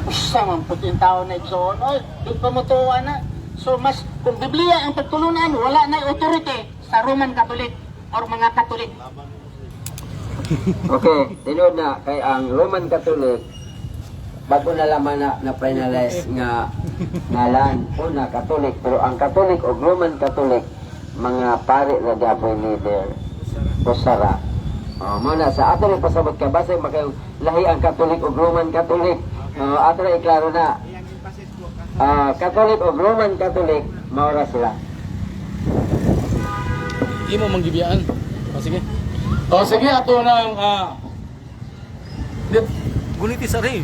Usa man pud yung tao na igsoon. Oy, di pa mo tuwa na. So mas kung Biblia ang pagtulunan, wala na authority sa Roman Catholic or mga Catholic. Okay, tinod na kay ang Roman Catholic bago na laman na finalize nga ngalan una Catholic, pero ang Catholic o Roman Catholic mga pare na dapoy leader kusara. Mo na sa ato rin pasabot ka basta makay lahi ang Catholic o Roman Catholic. Ato rin iklaro na Catholic o Roman Catholic maura sila. Di mo manggibiyaan. Sige. Sige, ato nang guniti sa rin.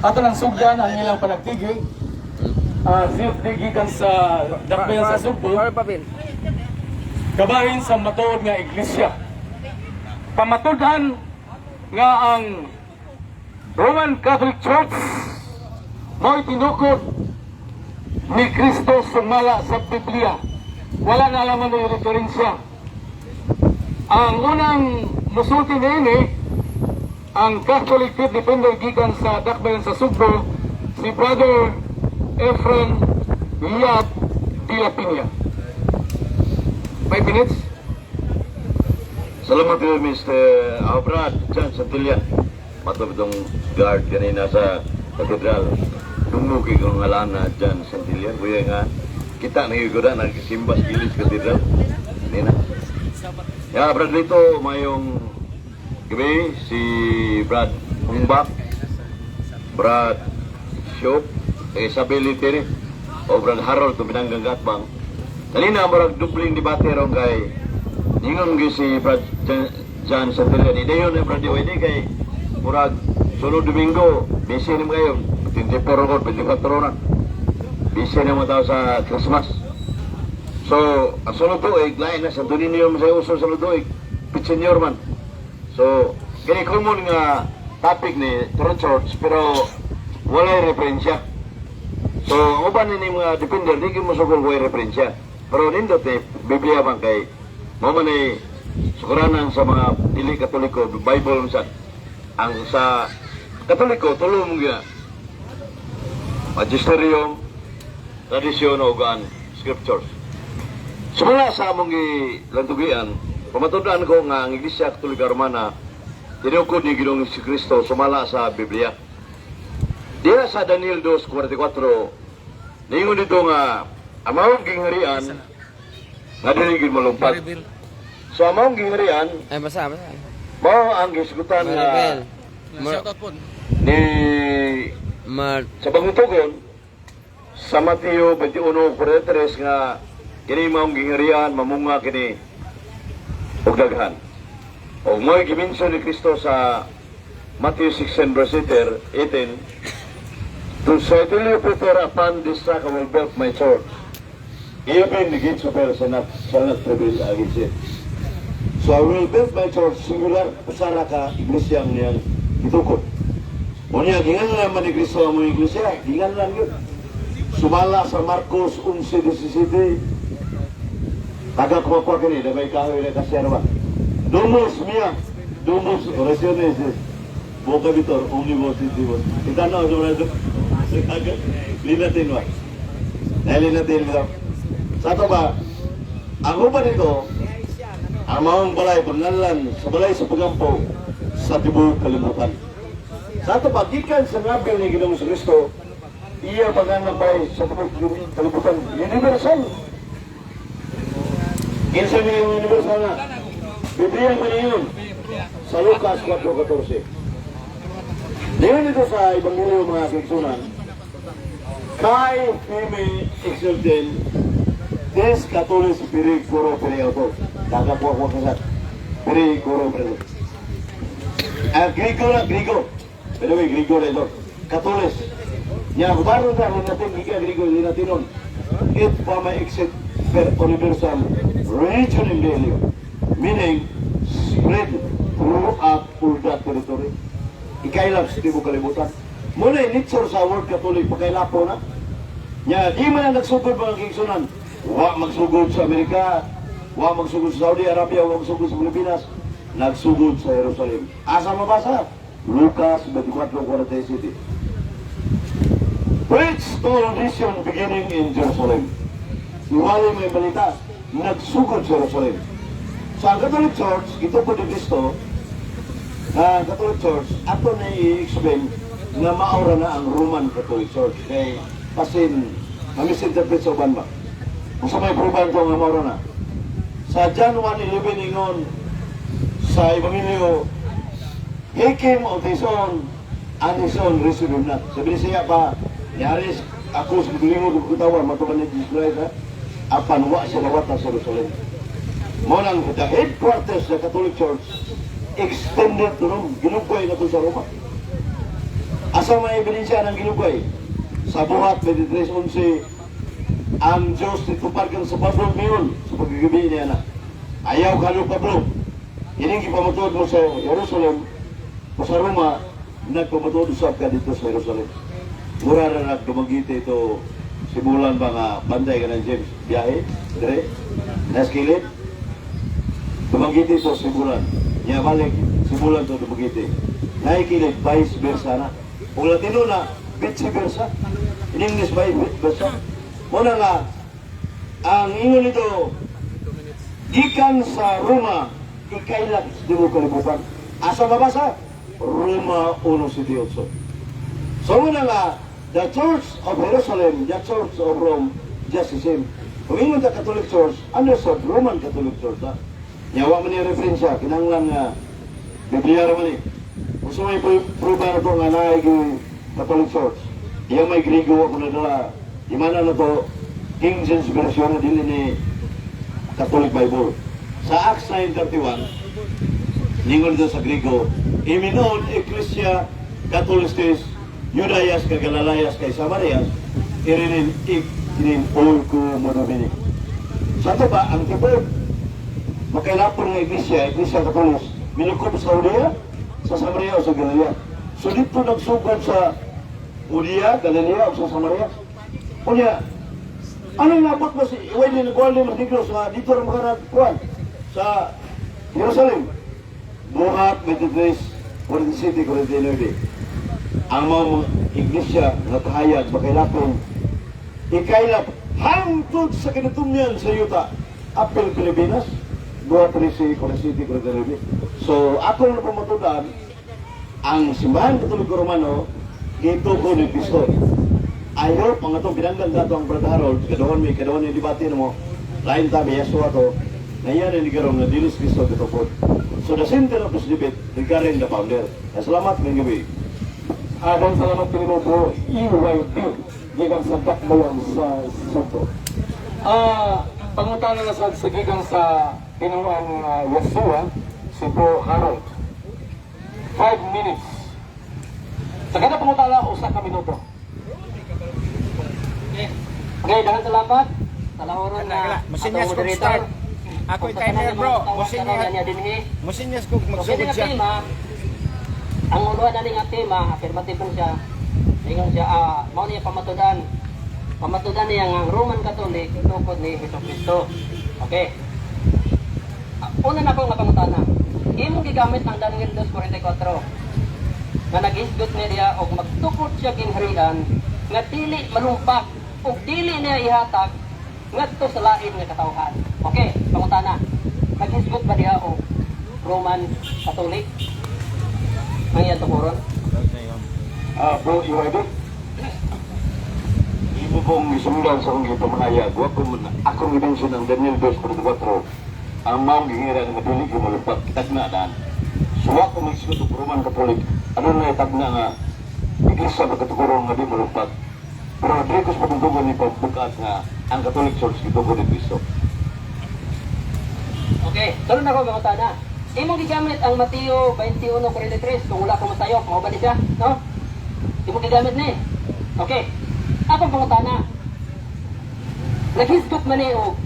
Ato nang sugdan ang ilang panagtigig. Gikan sa dakbayan sa Sugbo. Kabahin sa matuod nga iglesia. Pamatudan nga ang Roman Catholic Church mo'y tinukod ni Kristo sumala sa Biblia. Wala na alaman na yung referensya. Ang unang musulti na ini, ang Catholic Faith Defender gikan sa dakbayan sa Sugbo, si Brother Efren Yat de la Piña. 5 minutes. Salamat po, Mr. Brad John Santillan. Matapos itong guard kanina sa katedral. Tumuki kong ngalan na John Santillan. Kuya nga, kita nangigudan, nagsimbas gilis katedral. Hindi na. Ya, Brad Lito, mayong gabi, si Brad Humbak, Brad Shop, Isabel Literi, o Brad Harold, tuminanggang gatbang. Kanina, marag dupling debate ron kay ningon si Brad John Santillan. Ideyon na Brad Diway kay murag sunod Domingo, busy naman kayo. 24 ko, 24 na. Busy naman tao sa Christmas. So, ang sunod tuig, lain na, sa tunin niyo sa uso sunod tuig, Pitsenyor man. So, kini common nga topic ni Church, pero wala referensya. So, ang uban ni mga defender, di mo sugol wala referensya. Pero nindot Biblia man kay mo man ay sukuranan sa mga dili Katoliko, Bible sa ang sa Katoliko tulong nga magisterium, tradisyon o gan scriptures. Sumula sa among gilantugian, pamatudan ko nga ang Iglesia Katolika Romana tinukod ni Ginoong Jesucristo sumala sa Biblia. Diya sa Daniel 2:44, ningon dito nga amang gingharian nga dinigin malumpat. So amang gingharian Basa. mao ang gisgutan nga ni sa bangutugon sa Mateo 21:43 nga kini maong gingharian mamunga kini og daghan. Og mo'y gimension ni Kristo sa Matthew 16:18, "To certainly prepare upon this rock I will build my church. Even the gates of hell shall not prevail against it." So I will build my church, singular, pasara ka, iglesyang niyang itukod. Unya, gingan naman ni Kristo ang mga iglesia, gingan lang yun. Sumala sa Marcos 11:17, taga kumakwa ka ni, dabay kahoy na kasyarwa. Domus mia, domus oraciones, boca vitor, omnibus intimos. Kita na, sobre ito, linatin ba? Dahil linatin ba? Sa ito ba, ang upan nito, ang maong balay, pangalan sa balay sa pagampo sa tibuok kalimutan. Sa ito ba, gikan sa nabil ni Ginoong Kristo, iya pangalan bay sa tibuok kalimutan. Universal. Kinsa niya yung universal na. Biblia man yun. Sa Lucas 4:14. Diyan ito sa Ebanghelyo mga kiksunan. Kai feme exulten des Catholics piri coro periauto. Daga po ako kasat. Piri coro periauto. Grigo. Pero may Grigo na ito. Catholics. Nya baro na natin giga Grigo di natinon. It pa may exit per universal religion in value. Meaning spread throughout all that territory. Ikailap sa tibuok kalibutan. Muna yung nature sa World Catholic pagkailapo na. Nya, di man ang nagsugod mga kiksunan. Wa magsugod sa Amerika, wa magsugod sa Saudi Arabia, wa magsugod sa Pilipinas. Nagsugod sa Jerusalem. Asa mabasa? Lucas 24:47. preached toleration beginning in Jerusalem. Iwalay may balita, nagsugod sa Jerusalem. Sa Catholic Church, ito po ni Cristo, na Catholic Church, ato na i-explain na maura na ang Roman Catholic Church. Kaya pasin, mamisinterpret sa uban ba? Kung sa may proban ko nga maura na. Sa John 1:11 ingon, sa Ebanghelyo, He came of His own, and His own received Him not. Sabi siya pa, Yaris, ako sa lingod ko katawan, matuman ni Jesus Christ, apan wa siya nawat sa Jerusalem. Mo nang the headquarters sa Catholic Church, extended to Rome, ginugway na to sa Roma. Asa may ebidensya ng ginugway? Sa buhat 23:11, ang Diyos nituparkan sa Pablo ngayon sa paggagabi niya na ayaw kalo Pablo. Ining ipamatuod mo sa Jerusalem o sa Roma, nagpamatuod usap ka dito sa Jerusalem. Mura na nagdumagiti ito, simulan ba nga banday ka ng James biyahe, dire, naskilid, dumagiti ito simulan. Niya balik, simulan ito dumagiti. Naikilid, vice versa na. Kung Latino na, vice versa. In English, vice versa. Muna nga, ang ingon nito, gikan sa Roma, ikailan di mo kalibutan. Asa mabasa? Roma 1:18. So muna nga, the Church of Jerusalem, the Church of Rome, just the same. Kung ingon sa Catholic Church, understood, Roman Catholic Church, ha? Yawa man yung referensya, kinanglan nga, Biblia naman eh. Kung sa may pruba na ito nga naig Catholic Church, iya may Grigo ako nadala, di mana na to, King James Version na dili ni Catholic Bible. Sa Acts 9:31, ningon dito sa Grigo, iminon Ecclesia Catholicus, Judaias kay Galileas kay Samarias, irinin all ko monomini. Sa ito ba, ang tipod, makailapon ng Iglesia Catholicus, minukop sa Judea, sa Samaria o sa Galilea. So dito nagsugod sa Judea, Galilea o sa Samaria. Kunya, anong napot mo si Iway ni Nagwali Martiglos nga dito rin makaragpuan sa Jerusalem? Buhat, 23, 47, 49. Ang mga Iglesia na kahayag, makailapon, ikailap, hangtod sa kinatumyan sa Yuta, Apel, Pilipinas, buhat 13, 47, 49. So, ako na pamatudan, ang simbahan Katoliko Romano, ito ko ni Cristo. I hope ang itong pinanggan dato ang Brother Harold, kadoon yung debate mo, lain tabi, Yasua to, na yan ni Garong na Dilis Cristo ito po. So, the center of this debate regarding the founder. Salamat ng gabi. Adong salamat pinimo po, EYD, gigang sa Dakbayan sa Soto. Pangutana na sa gigang sa Pinuang Yasua, si Bro Harold. 5 minutes. Sa kada pangutana, usa ka minuto. Okay, dahan salamat. Talahoron na Musinyas ko start. Ako yung timer bro. Musinyas ko magsugod siya. Ang uluhan na nga tema, affirmative siya. Ingon siya, mao niya pamatudan. Pamatudan niya ang Roman Catholic, tukod ni Jesucristo. Okay. Una na ko nga pangutana. Imong gigamit ang Daniel 2:44 nga nag-isgot niya og magtukod siya ginharian nga dili malumpak ug dili niya ihatag ngadto sa lain nga katawhan. Okay, pangutana. Nag-isgot ba diha og Roman Catholic? Ang iyang tukuron? Bro, EYD, imo pong isundan sa kong ito manayag, akong i-mention ng Daniel 2:44, ang maong gingira ng matulig yung malupag, tagna daan. Suwa ko mag-isgot ng Roman Catholic, ano na itagna nga, iglesia magkatukuron nga di malupag. Pero Rodriguez patuntugan ni pagbukat nga, ang Catholic Church ito ko ni Cristo. Okay, sunod na ko pangutana. Imong gigamit ang Mateo 21:43 kung wala ko masayo, mao ba ni siya, no? Imong gigamit ni. Okay. Akong pangutana. Naghisgot man ni og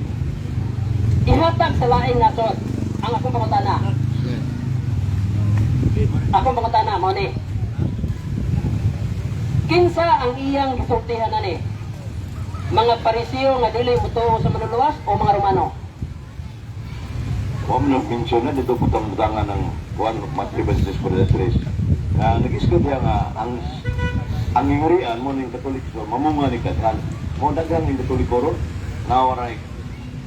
ihatag sa laing nasod. Ang akong pangutana. Akong pangutana mao ni. Kinsa ang iyang gisultihan ani? Mga Pariseo nga dili mutuo sa manluluwas o mga Romano? Huwag mo nang mention na dito butang-butangan ng Juan Matthew 26:43. Nag-isgot niya nga, ang ang ingurian mo ning Katoliko mamunga ni kadhan mo daghang ning Katoliko ron nawaray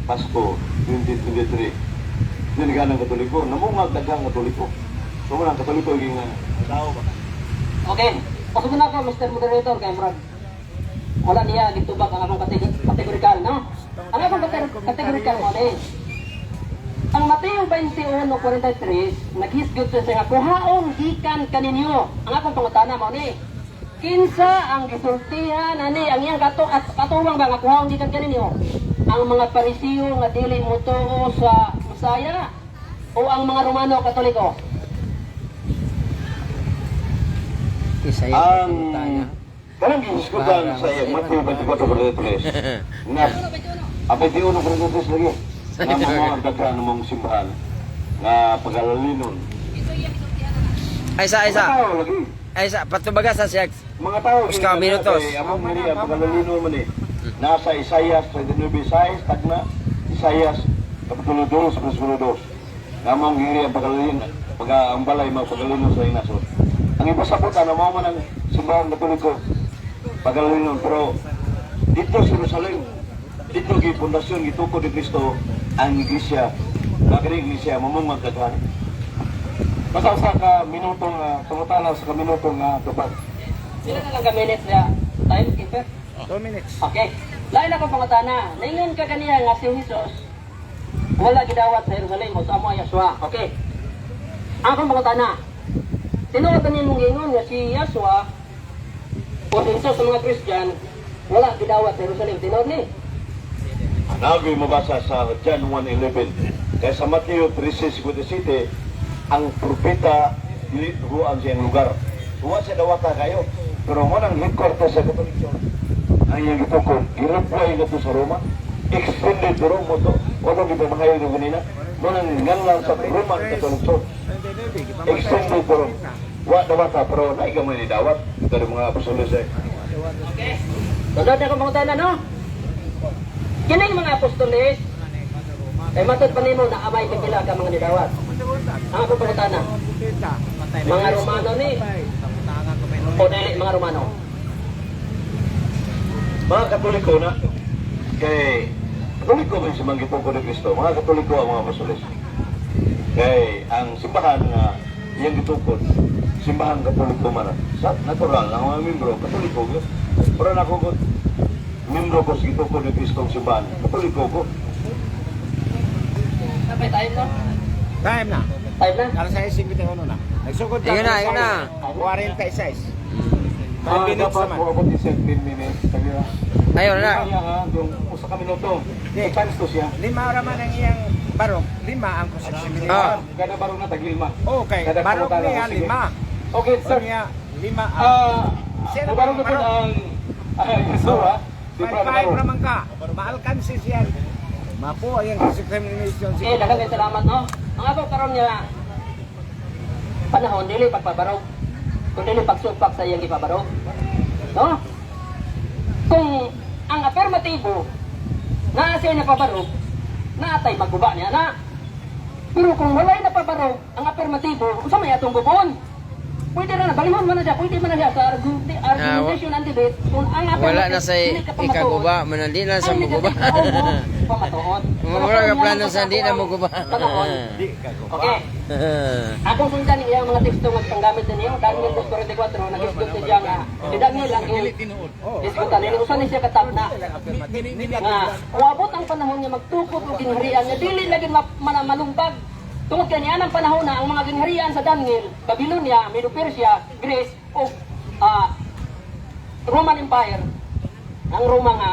Pasko 2023 ni ganang Katoliko namunga daghang Katoliko so mo nang Katoliko ging tao ba Okay. Pasok na ako, Mr. Moderator, kay Brad. Wala niya gitubag ang akong kategorikal, no? Ang akong kategorikal mo ni. Ang Mateo 21:43, naghisgot siya nga kuhaon gikan kaninyo. Ang akong pangutana mo ni. Kinsa ang gisultihan ani ang iyang katuwang ba nga kuhaon gikan kaninyo? Ang mga Parisiyo nga dili motuo sa Messiah o ang mga Romano Katoliko? ang kanang giskutan sa iya Mateo 24:43 nga apay di uno lagi nga mga daghan mong simbahan nga pagalalinon Ay sa mga tao lagi Ay sa patubaga sa siya. mga tao Uska minutos. among nila pagalalinon man eh nasa Isaias 39:6 tagna Isaias kapitulo 2 versículo 2 nga mong giri ang pagalalinon ang balay mga pagalalinon sa inasod. Ang ipasabot na mo man ang simbahan Katoliko pagalalinon pero dito sa Jerusalem dito gi pundasyon gitukod ni Kristo ang iglesia kagring iglesia mamong magdaghan basta sa ka minutong tumutanaw sa minutong tubag Sila na lang ka-minutes niya. Time keeper? 2 minutes. Okay. Lain ako pangutana. Naingon ka kaniya nga si Jesus wala gidawat sa Jerusalem o sa amo Yahshua. Okay. Ang akong pangutana. Tinuod niya mong ingon nga si Yahshua o si Jesus sa mga Christian wala gidawat sa Jerusalem. Tinuod ni. Nagoy mabasa sa John 1:11 kaya sa Mateo 13:57 ang propeta dili tuguan sa iyang lugar huwa sa dawata kayo pero mo nang headquarters sa Katoliko ang iyang gitukod gireply na to sa Roma extended to Rome to wala kita mangayon ng ganina mo nang ngalan sa Roman Catholic Church extended to Rome wa dawata pero naigamay ni dawat dari mga apostoles Okay. Tundod ako pangutana no? Kining mga apostoles ay matod pa nimo na amay kapila ka mga nidawat. Ang akong pangutana. Mga Romano ni o dili mga Romano? mga Katoliko na kay Katoliko man si Manggitungko ni Kristo mga Katoliko ang mga apostoles kay ang simbahan nga iyang gitukod simbahan Katoliko man sa natural ang mga membro Katoliko yun pero nakugod membro ko sa gitukod ni Kristo ang simbahan Katoliko ko Kapay time no? Time na. Time na? Alas 6:51 na. Nagsugod ka. Ayun na, ayun na. 46. 5 ah minutes dapat naman. mo abot 10 minutes kaya Ayun na. kaya ha yung usa ka minuto Okay. times to siya 5 raman ang iyang barok. 5 ang kusik Ah. kada barong na tagilma Okay, Kada barok pangutana niya ko, sige. 5. okay sir Niya 5 ang barong na po ang Yeshua di pa 5 raman ka. Maalkansi siya. Mapo ang iyang discrimination Eh, daghang salamat no. Ang ako karon nga panahon dili pagpabarog. Kung dili pagsupak sa iyang ipabarog. No? Kung ang affirmatibo na siya napabarog, naatay magguba niya na. Pero kung walay napabarog, ang affirmatibo, unsa may atong gubon? Pwede na balihon mo na siya, pwede mo na siya sa argumentation and debate. Kung ang Wala na sa dili ka pamatuod, ikaguba, manandi na sa muguba. pamatuod. Wala ka plano sa di na muguba. Panahon. Okay. Akong sundan niya ang mga teksto nga panggamit niyo, Daniel 2:44 nag-discuss siya nga si Daniel ang diskutan niya usa ni siya katab na nga uabot ang panahon niya magtukod og gingharian niya dili lagi malumpag tungod kaniya ang panahon na ang mga gingharian sa Daniel, Babylonia, Medo-Persia, Greece o Roman Empire. Ang Roma nga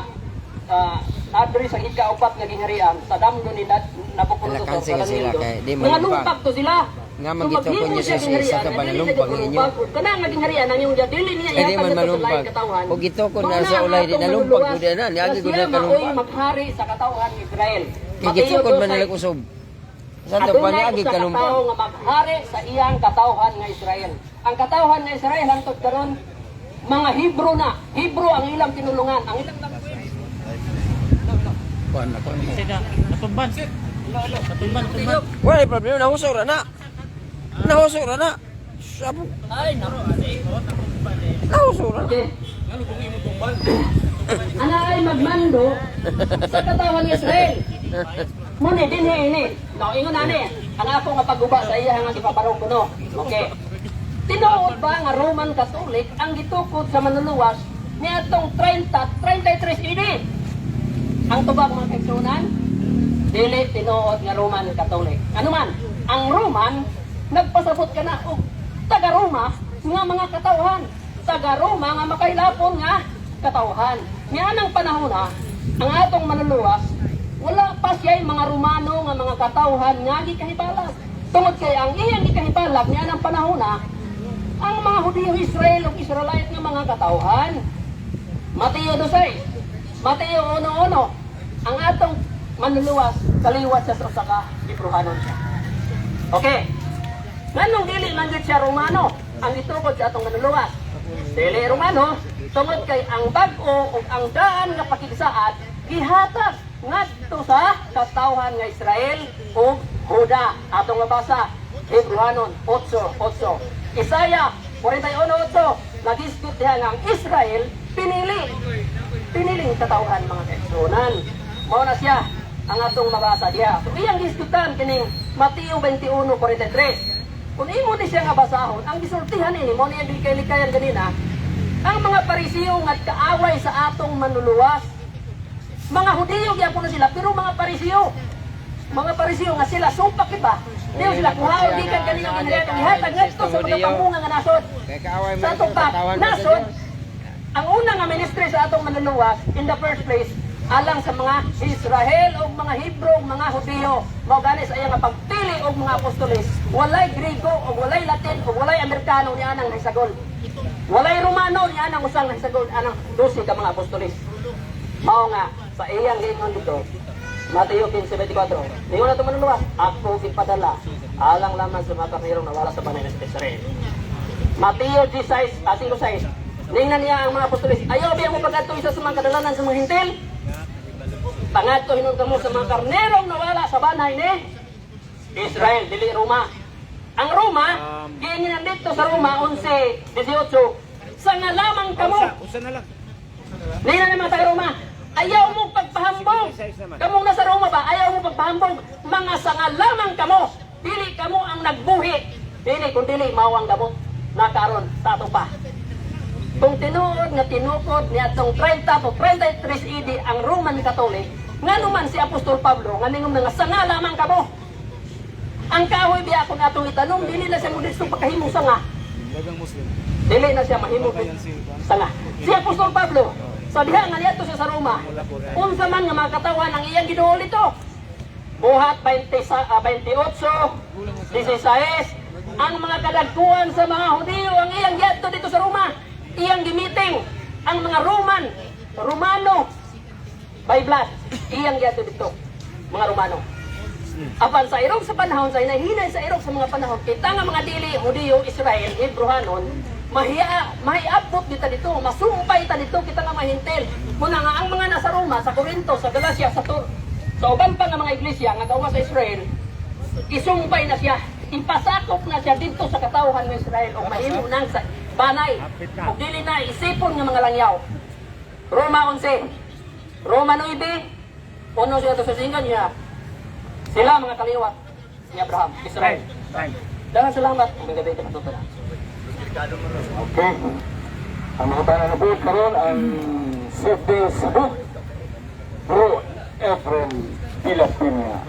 nadri sa ika-upat nga gingharian sa damgo ni Nabucodonosor Alakansi ka sila kay di mga malumpag. lumpag to sila. Nga magituon niya sa isa ka panalumpag ninyo. Kana nga gingharian ang yung dili niya Ay di man malumpag. O gitukod na sa ulay di nalumpag ko na niagi gud na kalumpag. maghari sa katawhan ni Israel. Kay gitukod man nila kusog. Santo pa niagi kalumpag. Katao nga maghari sa iyang katawhan nga Israel. Ang katawhan nga Israel hangtod karon mga Hebro na. Hebro ang ilang tinulungan. Ang ilang Wala problema nahusog ra na. Nahusog ra na. Sapo. ay nako. Okay. Ana ay magmando sa katawan ng Israel. Muni din ini. No, ingon ani. Ang ako nga paguba sa iya nga gipaparong kuno. Okay. Tinuod ba nga Roman Catholic ang gitukod sa manluluwas niadtong 33 AD? Ang tubag mga kaigsunan, dili tinuod nga Roman Catholic. Ano man, ang Roman nagpasabot ka na og taga-Roma nga mga katawhan. Taga-Roma nga makailapon nga katawhan. Nga nang panahon na, ang atong manluluwas, wala pa siya mga Romano nga mga katawhan nga gikahibalag. Tungod kay ang iyang gikahibalag niya nang panahon na, ang mga Hudiyo Israel o Israelite nga mga katawhan. Mateo 2:6, Mateo 1:1, ang atong manluluwas, kaliwat siya sa usa ka Hebrehanon siya. Okay. Nganong dili man gid siya Romano ang itukod sa atong manluluwas? Dili Romano, tungod kay ang bag-o ug ang daan nga pakigsaad gihatag ngadto sa katawhan nga Israel ug Huda. Atong mabasa Hebrehanon 8:8. Isaya 41:8, nagisgot diha nga ang Israel piniling katawhan mga kaigsunan. Mao na siya ang atong mabasa diha. So iyang gisgutan kining Mateo 21:43. Kung imo ni siya nga basahon, ang gisultihan ini mo niya likay-likayan ganina, ang mga Parisiyo nga kaaway sa atong manluluwas. Mga Hudiyo gyapon na sila, pero mga Parisiyo nga sila supak iba. Diyo sila kuhaw di kan kanino gihatag ngadto sa mga pamunga nga nasod. Sa atong nasod, ang una nga ministry sa atong manluluwas in the first place alang sa mga Israel o mga Hebrew, mga Hudiyo. Mao gani sa iyang pagpili og mga apostoles. Walay Griego o walay Latin o walay Amerikano niya nang nahisagol. Walay Romano niya nang usang nahisagol anang 12 ka mga apostoles. Mao nga sa iyang giingon dito Mateo 15:24. Ningon nato manluluwas, ako gipadala alang lamang sa mga karnerong nawala sa banay ng Israel. Mateo 16:6. Ningnan niya ang mga apostoles, ayaw biya mo pagkadto isa sa mga kadalanan sa mga hintil. Pangadto hinon kamo sa mga karnerong nawala sa banay ni Israel, dili Roma. Ang Roma, giingon dito sa Roma 11:18. Sa nga lamang kamo. Usa na lang. Ningnan ni mga taga-Roma, ayaw mo pagpahambog. Kamong nasa Roma ba? Ayaw mo pagpahambog. Mga sanga lamang kamo. Dili kamo ang nagbuhi. Dili kung dili mao ang gamot na karon sa ato pa. Kung tinuod nga tinukod niya atong 30 to 33 AD ang Roman Catholic, nga naman si Apostol Pablo nga ningom nga sanga lamang kamo. Ang kahoy biya kung atong itanong, dili na siya mo gusto pakahimong sanga. Dili na siya mahimong sanga. Si Apostol Pablo sa diha nga niadto siya sa Roma, unsa man nga mga katawan ang iyang giduol ito. Buhat 28:16, ang mga kadagkuan sa mga Hudiyo ang iyang giadto dito sa Roma. Iyang gimiting ang mga Romano by blood. Iyang giadto dito, mga Romano. Apan sa irog sa panahon, sa hinahinay sa irog sa mga panahon, kita nga mga dili Hudiyo, Israel, Hebrehanon, mahiabot kita dito, masumpay ta dito, kita nga mahintel. Muna nga ang mga nasa Roma, sa Corinto, sa Galacia, sa uban pa nga mga iglesia nga gawa sa Israel, isumpay na siya, ipasakop na siya dito sa katawhan ng Israel o mahimo nang sa banay o dili na isipon nga mga langyaw. Roma 11, Roma 9, uno siya to sa singan niya. Sila mga kaliwat ni Abraham, Israel. Daghang salamat. Ang gabi ka matutunan. Okay. Ang mga tanan na po karon ang Sede Cebu, Bro Efren Pilapina.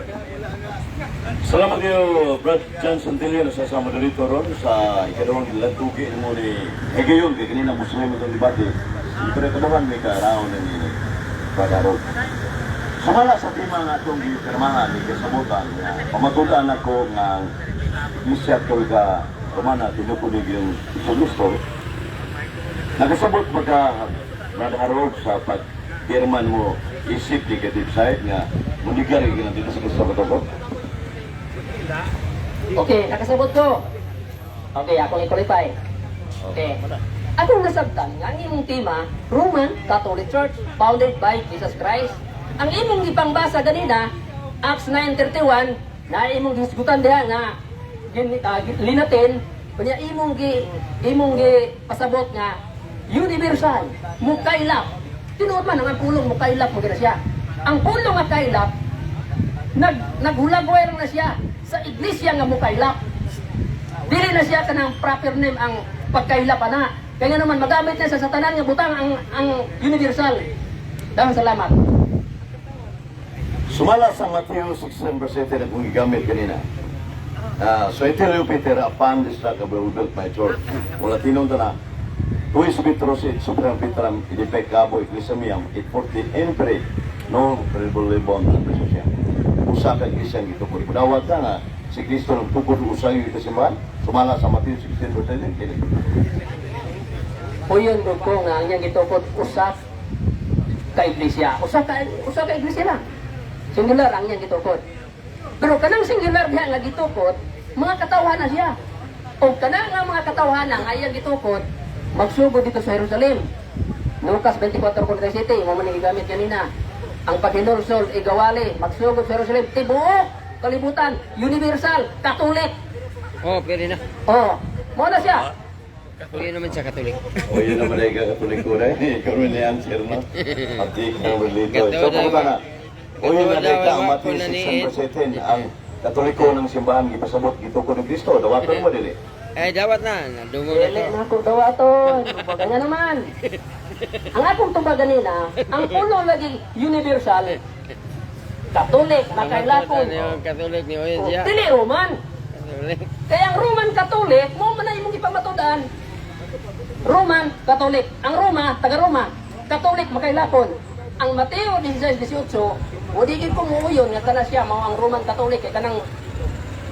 Salamat kayo, Brad Johnson Tilly, na sasama na rito ron sa ikadawang lantugi mo ni Higayon, kay kanina Muslim itong debate. Pero ito naman may karaon na ni Padarod. Sumala sa tema nga itong pirmahan ni kasabutan na pamatulaan ako ng Iglesia Católica Romana, tinukunig yung Isolisto. Nakasabot pagka Brad Harold sa pagpirman mo isip ni Katib Said nga munigari ka dito sa kasabutan. Okay, nakasabot ko. Okay, akong i-qualify. Okay. Akong nasabtan nga ang imong tema, Roman Catholic Church, founded by Jesus Christ. Ang imong ipangbasa ganina, Acts 9:31, na imong diskutan diha nga linatin, Kunya imong gi pasabot nga universal, mukailap. Tinuod man ang pulong mukailap mo gina siya. Ang pulong nga kailap naghulagway na siya sa iglesia nga mukailap. Dili na siya kanang proper name ang pagkailap ana. Kaya nga naman magamit na sa satanan nga butang ang universal. Daghang salamat. Sumala sa Matthew 16:7 na kung gigamit kanina. So I tell you, Peter, upon this rock I will build my church. Wala tinong na, who is Petros it, Sobrang Petram, idipek kabo, iglesia miyang, 8:14,empre, no, relibon, ang preso siya. Usa ka iglesia ang gitukod. Kunawag ka nga, si Kristo ng tukod usay yung kasimbahan, sumala sa Matthew 16:7, kini. Uyon ko nga ang iyang gitukod usap ka iglesia. Usa ka iglesia lang. Singular ang iyang gitukod. Pero kanang singular diha nga gitukod, mga katawhanan siya. O kanang nga mga katawhanan nga iyang gitukod, magsugod dito sa Jerusalem. Lucas 24:47, mo man gigamit kanina. Ang paghinulsol igawali, magsugod sa Jerusalem, tibuok, kalibutan, universal, Katolik. Oh, pwede na. Oh, mo na siya. Pwede naman sa Katolik. O yun naman ay katulik ko rin. Ikaw rin ni answer, no? At ikaw relito. So, pumunta na. O yun na ka, ang Matthew 16:7, ang katoliko ng simbahan, ipasabot, gitukod ng Kristo, dawaton mo dili. Dawat na. Nadungog na Dili to. na ako dawaton. Kanya naman. Ang akong tuba ganina, ang pulo lagi universal, Katolik, makailapon. Yung Katolik ni Oyen siya. Dili Roman. Katolik. Kaya ang Roman Katolik, mo man na imong ipamatudan. Roman Katolik. Ang Roma, taga Roma, Katolik makailapon. Ang Mateo 16:18, o di gid ko muuyon nga kana siya mao ang Roman Katolik kay kanang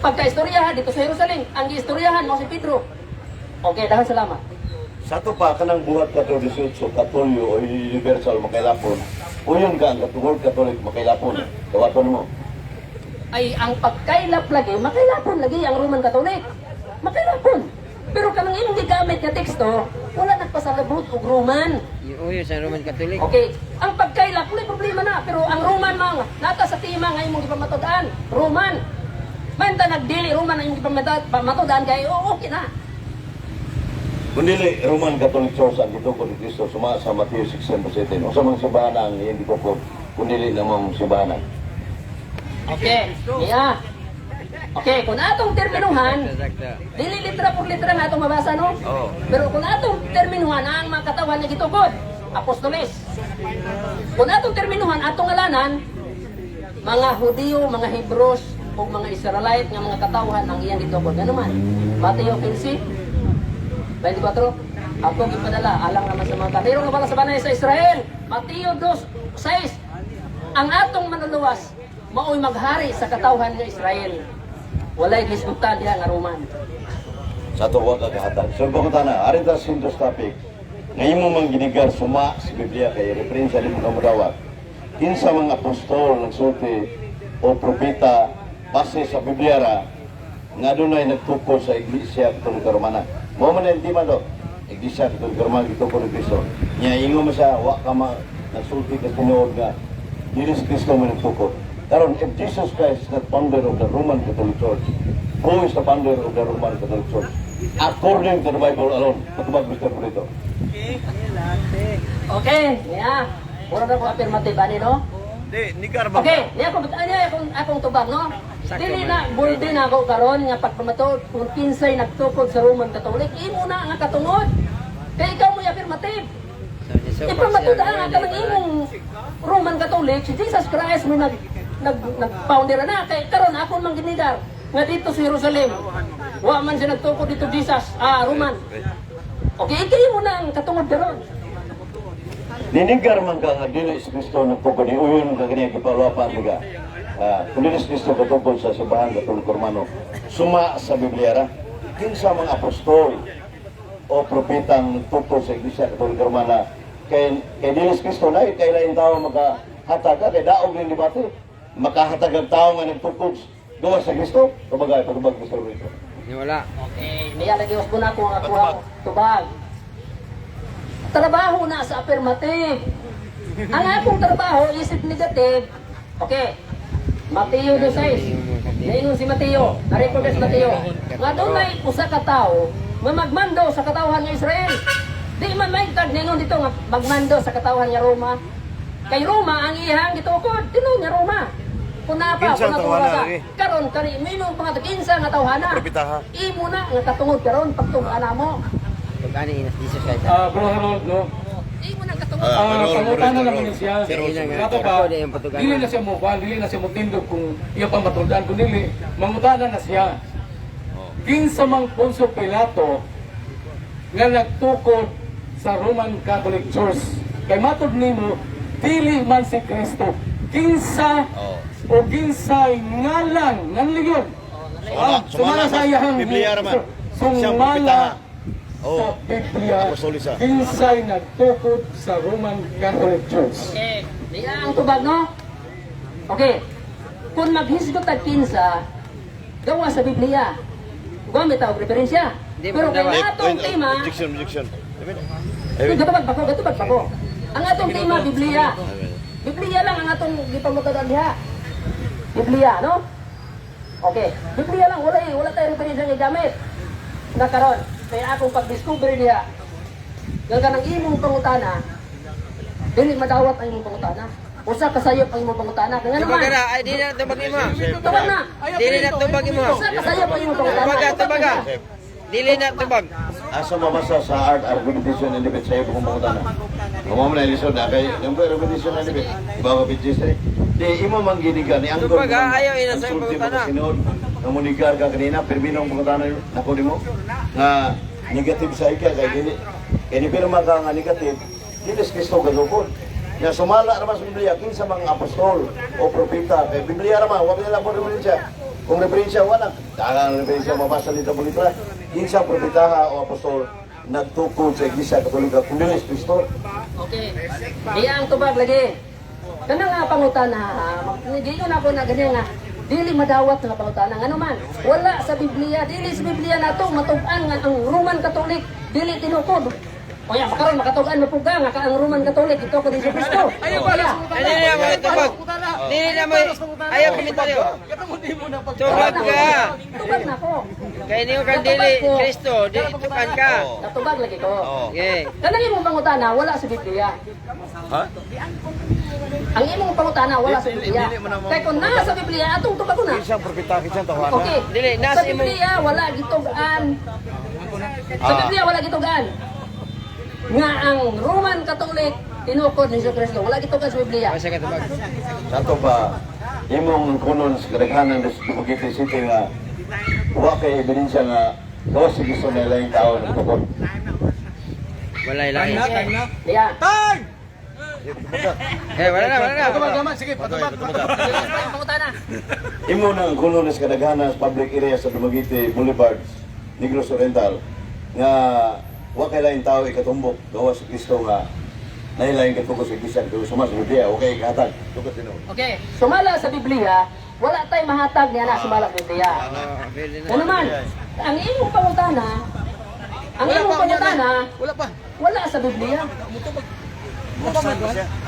pagkaistoryahan dito sa Jerusalem, ang giistoryahan mo si Pedro. Okay, daghang salamat. Sa to pa, kanang buhat ka 18, katolyo o universal makailapon. O yun ka, ang katungod katolik makailapon. Dawaton mo. Ay ang pagkailap lagi, makailapon lagi ang Roman Katolik. Makailapon. Pero kanang imong gigamit nga teksto, wala nagpasalabot og Roman. Yung Oyen sa Roman Katolik. Okay, ang pagkailap wala problema na, pero ang Roman mang nata sa tima nga imong ipamatudan, Roman. Manta nagdili Roman ang imong ipamatudan kay okay na. Kundili, Roman Catholic Church ang gitukod ni Kristo, suma sa Matthew 16:7. O sa mga simbahan ang iyang gitukod, kundili namang simbahan. Okay, yeah. Okay, kung atong terminuhan, dili litra por litra na atong mabasa, no? Oo. Pero kung atong terminuhan, ang mga katawan niya gitukod, apostoles. Kung atong terminuhan, atong ngalanan, mga Hudiyo, mga Hebrews, o mga Israelite nga mga katawan ang iyang gitukod. Ano man? Mateo 15, 24, ako gipadala, alang naman sa mga kaniro nga pala sa banay sa Israel. Mateo 2:6, ang atong manuluwas, mao'y maghari sa katawhan ng Israel. Walay disputan diha nga Roman. Sa to wag kahatag. So ko na, arin ta sindos topic. Ngayon mo mang ginigar suma sa Biblia kay referensya ni mga mudawat. Kinsa mga apostol nagsulti o propeta base sa Biblia ra nga dunay nagtukod sa Iglesia Katolika Romana. Mo man hindi man do. Iglesia Katolika Romana gitukod ni Kristo. Nya ingon mo siya wa ka nagsulti ka tinuod nga dili si Kristo man nagtukod. Karon, if Jesus Christ is the founder of the Roman Catholic Church, who is the founder of the Roman Catholic Church? According to the Bible alone, patubag Mr. Polito. Okay, yeah. Mura na ko affirmative ani, no? Okay, niya akong tubag, no? Dili na buldi na ako karon nga pagpamatod kung kinsay nagtukod sa Roman Catholic, imo na nga katungod. Kaya ikaw mo affirmative. Ipamatod nga ka ng imong Roman Catholic, si Jesus Christ mo nag-founder na. Kaya karon ako mang ginidar nga dito sa Jerusalem. Wa man siya nagtukod dito Jesus, Roman. Okay, ikaw mo na ang katungod karon. Ninigar man ka nga dili si Kristo nagtukod ni uyon ka kaniya gipaluapan diga. Kung dili si Kristo katungod sa simbahan Katoliko Romano, suma sa Biblia ra kinsa mga apostol o propetang nagtukod sa Iglesia Katolika Romana kay dili si Kristo na kay lain tao makahatag kay daog ning debate makahatag ang tao nga nagtukod gawa sa Kristo kumagay pagubag sa Kristo. Wala. Okay, niya lagi ko na ko ang ako tubag. Trabaho na sa affirmative. Ang akong trabaho isip negative. Okay. Mateo 2:6. Naingon si Mateo, na-record si Mateo. Nga dunay usa ka tawo nga magmando sa katawhan nga Israel. Di man may tag ningon dito nga magmando sa katawhan nga Roma. Kay Roma ang iyang gitukod, tinuod nga Roma. Kuna pa, kuna tuwasa. Karon kani minong mga kinsa nga tawhana. Imo na nga katungod karon pagtungana mo. Pagani inas Jesus kay Bro Harold, no? Imo na katungod. Pangutana naman niya siya. Kato pa, yung patugan. dili na siya mobile, dili na siya motindog kung iya pang matundaan, kung dili, mangutana na siya. Kinsa mang Poncio Pilato nga nagtukod sa Roman Catholic Church. Kay matod nimo, dili man si Kristo. Kinsa o ginsay ngalan, nganligyon. Sumala sa iyang Biblia raman. Siyang sumala Oh, sa Biblia, Apostolis, ah. kinsay nagtukod sa Roman Catholic Church. Okay, diya ang tubag, no? Okay, kung maghisgot at kinsa, gawa sa Biblia. Gamit ang referensya. Pero kay atong tema, Objection. gatubag pa ko. Ang atong tema, Biblia. Biblia lang ang atong gipamutadan diha. Biblia, no? Okay, Biblia lang, wala tayo referensya nga gamit. Nakaroon, kaya akong pag-discover diha, nga kanang imong pangutana, dili madawat ang imong pangutana. Usa ka sayop ang imong pangutana. Kaya naman, ay di na tubag imo. tubag na. Dili na tubag imo. Usa ka sayop ang imong pangutana. Tubaga. Dili na tubag. Asa mabasa sa art argumentation and debate sa'yo kung pangutana. Kung mo na ilisod na kay yung argumentation and debate, iba ka bitches eh. Di, imo mang ginigan, ni Angkor. Tubaga, ayaw ina sa pangutana. Namunigar ka kanina, permino ang pangutana yun, nakunin mo. Nga, negative sa ika, kay gini. Kaya ni pirma ka nga negative, dilis Kristo gasukod. Nga sumala naman sa Biblia, kinsa mga apostol o propeta. Kay Biblia naman, huwag nila po referensya. Kung referensya, wala. Dagang referensya mabasa dito po nito. Kinsa propeta o apostol nagtukod sa Iglesia Katolika kung dilis Kristo. Okay. Diya ang tubag lagi. Kana nga pangutana, giyon ako na ganyan nga. Dili madawat nga pangutana. Ano man, wala sa Biblia. Dili sa Biblia nato matug-an nga ang Roman Catholic dili tinukod. O yan, makaroon makatug-an mapuga nga ka ang Roman Catholic ito ko din sa Kristo. Ayaw pala. Dili na mo tubag. Dili na mo. Ayaw komentaryo. Tubag ka. Tubag na ko. Kay niyo kan dili Kristo, dili tukan ka. Natubag lagi ko. Okay. Kanang imong pangutana wala sa Biblia. Ang imong pangutana wala sa Biblia. Kaya kung nasa Biblia, atong tubag ko na. Siyang propeta, siyang tawana. Okay. Dili, Sa nasa imong Biblia wala gitugan. Sa Biblia wala gitugan. Nga ang Roman Catholic tinukod ni Kristo. Wala gitugan sa Biblia. Basta ka tubag. Sato ba, imong kunon sa kadaghanan sa Dumaguete City nga wa kay ebidensya nga gawas sa gusto nila yung tao nagtukod. Wala ilahi. Diyan. Wala na. Sige, patubag. Pangutana. Imo nang kunon sa kadaghanan sa public area sa Dumaguete Boulevard, Negros Oriental nga wa kay lain tao ikatumbok gawas sa Kristo nga nailain katuko sa Iglesia kung sumas Biblia okay katag tukod sino. Okay. Sumala sa Biblia, wala tay mahatag niya na sumala sa Biblia. Ano man, ang imong pangutana, wala sa Biblia.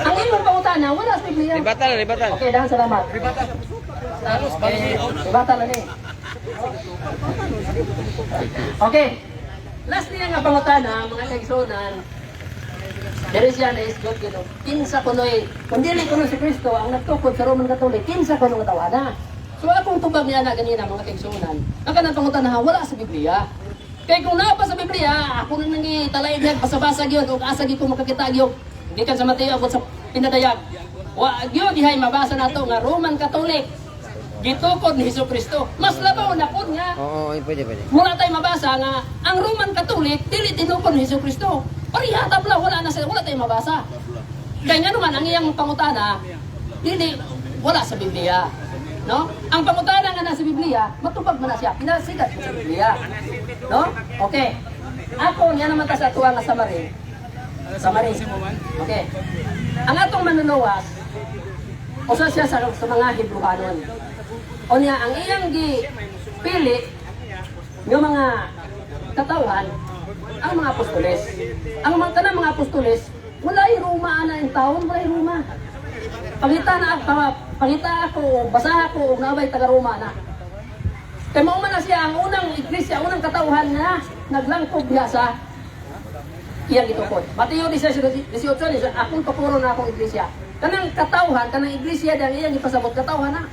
Ang imong pangutana, wala sa Biblia. Ribatan. Okay, dahan salamat. Ribatan lang eh. Okay. Last niya nga pangutana, mga kaigsunan, there is yan is God, kinsa kunoy, kung dili kuno si Kristo, ang nagtukod sa Roman Catholic, kinsa kuno nga tawana. So akong tubag niya na ganina, mga kaigsunan, ang kanang pangutana, wala sa Biblia. Kaya kung napa sa Biblia, ako nang nangitalay diyan, basa-basa gyud kung asa gyud ko makakita gyud. Hindi kan sa Mateo abot sa pinadayag. Wa gyud dihay mabasa nato nga Roman Catholic gitukod ni Jesucristo. Mas labaw na pud nga. Oo, pwede. Wala tayong mabasa nga ang Roman Catholic dili tinukod ni Jesucristo. Pareha tabla wala tayong mabasa. Kaya nga naman ang iyang pangutana dili wala sa Biblia. No? Ang pangutana nga nasa Biblia, matupag man na siya, pinasigat sa Biblia. No? Okay. Ako niya naman ta sa tuwa nga Samari. Okay. Ang atong manunuwas, usa siya sa mga Hebrewanon. O niya, ang iyang gipili ng mga katawan, ang mga apostoles. Ang mga kanang mga apostoles, walay Roma ana ang taon, walay Roma. Pangita ako, basaha ko, ug naabay taga Roma na. Kaya mauman na siya ang unang iglesia, unang katauhan na naglangkog niya sa iyang itukod. Mateo 18, akong kapuro na akong iglesia. Kanang katauhan, kanang iglesia dahil iyang ipasabot katauhan na.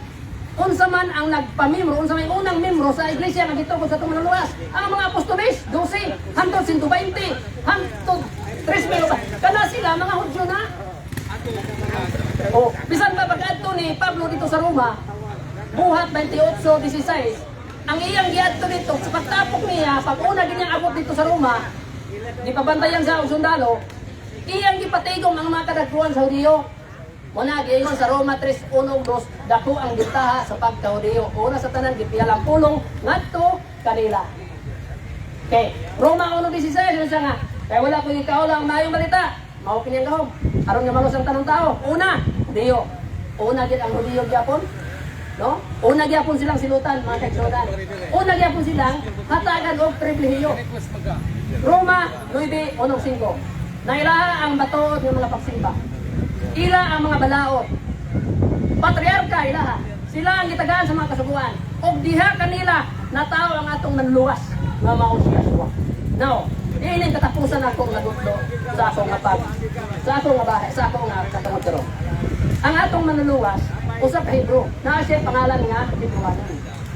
Unsa man ang nagpamembro, unsa may unang membro sa iglesia nga gitukod sa itong luwas. Ang mga apostoles, 12, hantod 120, hantod 3,000 ba? Kana sila, mga Hudyo na. O, bisan ba pag-adto ni Pablo dito sa Roma, buhat 28:16, ang iyang giadto dito, sa pagtapok niya, pag una ganyang abot dito sa Roma, di pabantayan sa sundalo, iyang gipatigom ang mga kadagkuhan sa Hudyo. Muna, giyon sa Roma 3:1-2, dako ang bintaha sa pagka-Hudyo. Una sa tanan, gipiyalang pulong, ngadto kanila. Okay, Roma 1:16, siya nga, kaya wala ko ikaw lang mayong balita. Mao kinyang gahom. Aron nga malos ang tanong tao. Una, Hudyo. Una gid ang Hudyo gyapon. No? Una gyapon silang silutan, mga kaigsunan. Una gyapon silang hatagan og pribilehiyo. Roma 9:1-5. Nailaha ang batuod ng mga pagsimba. Ila ang mga balaod. Patriarka ilaha. Sila ang gitagaan sa mga kasuguan. Og diha kanila natao ang atong manluwas nga mao si Yahshua. Now, ining katapusan akong nagutlo sa akong mapag, sa akong bahay, sa akong katungod karon. Ang atong manluluwas usa ka Hebro, naa siya pangalan nga Hebrew.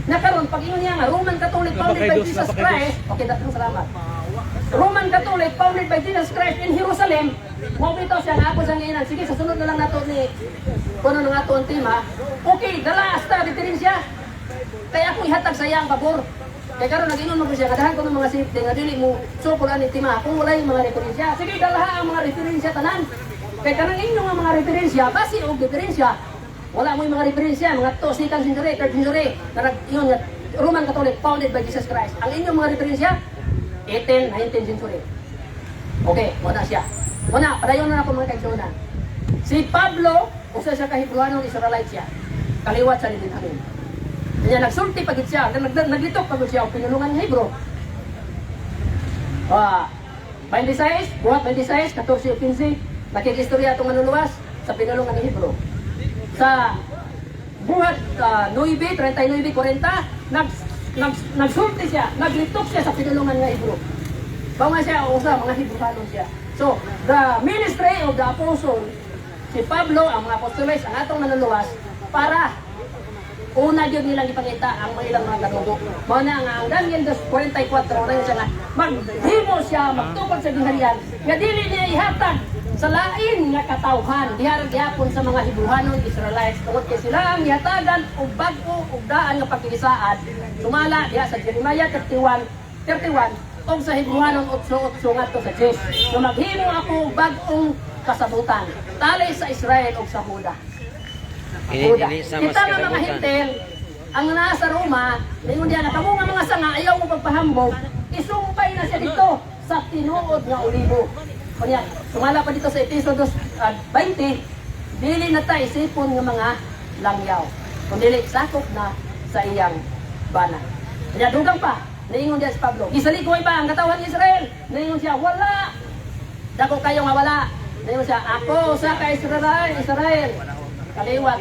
Nakaron pag ingon niya nga Roman Catholic founded by Jesus Christ. Okay, daghang salamat. Roman Catholic founded by Jesus Christ in Jerusalem. Mo bitaw siya nga ako sa nginan. Sige, sa sunod na lang nato ni kuno nga ato ang tema. Okay, dala hasta diferensya. Kaya ako ihatag sa iyang pabor. Kaya karon nag-ingon mo siya, kadahan ko ng mga safety nga dili mo sukulan ni tema kung wala yung mga referensya. Sige, dalaha ang mga referensya tanan. Kaya kanang inyong mga referensya, base og diferensya. Wala mo yung mga referensya, mga 2nd century, 3rd century, yun nga, Roman Catholic founded by Jesus Christ. Ang inyong mga referensya, 18th, 19th century. Okay, wala siya. Wala, padayon na ako mga kaigsunan. Si Pablo, usa siya kahibruhanong Israelite siya. Kaliwat sa Lilinhanin. Kanya nagsulti pagit siya, naglitok pagit siya, o pinulungan ng Hebro. 26, buhat 26, 14 o 15, nakikistorya itong manluluwas sa pinulungan ng Hebro. Sa buhat 9, 39, 40, nagsulti siya, naglitok siya sa pinulungan ng Hebro. Bawa siya, o sa mga Hebrew siya. So, the ministry of the apostle, si Pablo, ang mga apostoles, ang atong manluluwas, para una yun nilang ipangita ang mga ilang mga kanugo. Mana nga ang Daniel 2:44, rin siya nga, maghimo siya, magtukod sa giharian, nga dili niya ihatag sa lain nga katawhan, diharag yapon sa mga Hebrewanon, Israelites, tungod kay sila ang ihatagan o bago o daan nga pagkilisaan, sumala diha sa Jeremiah 31, o sa Hebrewanon 8:8 ngadto sa 10, na maghimo ako bagong kasabutan, tali sa Israel o sa Huda. Kita nga mga hintel, ang nasa Roma, ningon diyan na kamo nga mga sanga ayaw mo pagpahambog, isumpay na siya dito sa tinuod nga olibo. Kunya, sumala pa dito sa Episodos 20, dili na ta isipon nga mga langyaw. Kundi sakop na sa iyang bana. Kanya dugang pa, ningon diyan si Pablo, gisalikoy ba ang katawan ni Israel? Ningon siya, wala. Dako kayo nga wala. Ningon siya, ako sa Israel. Kaliwat,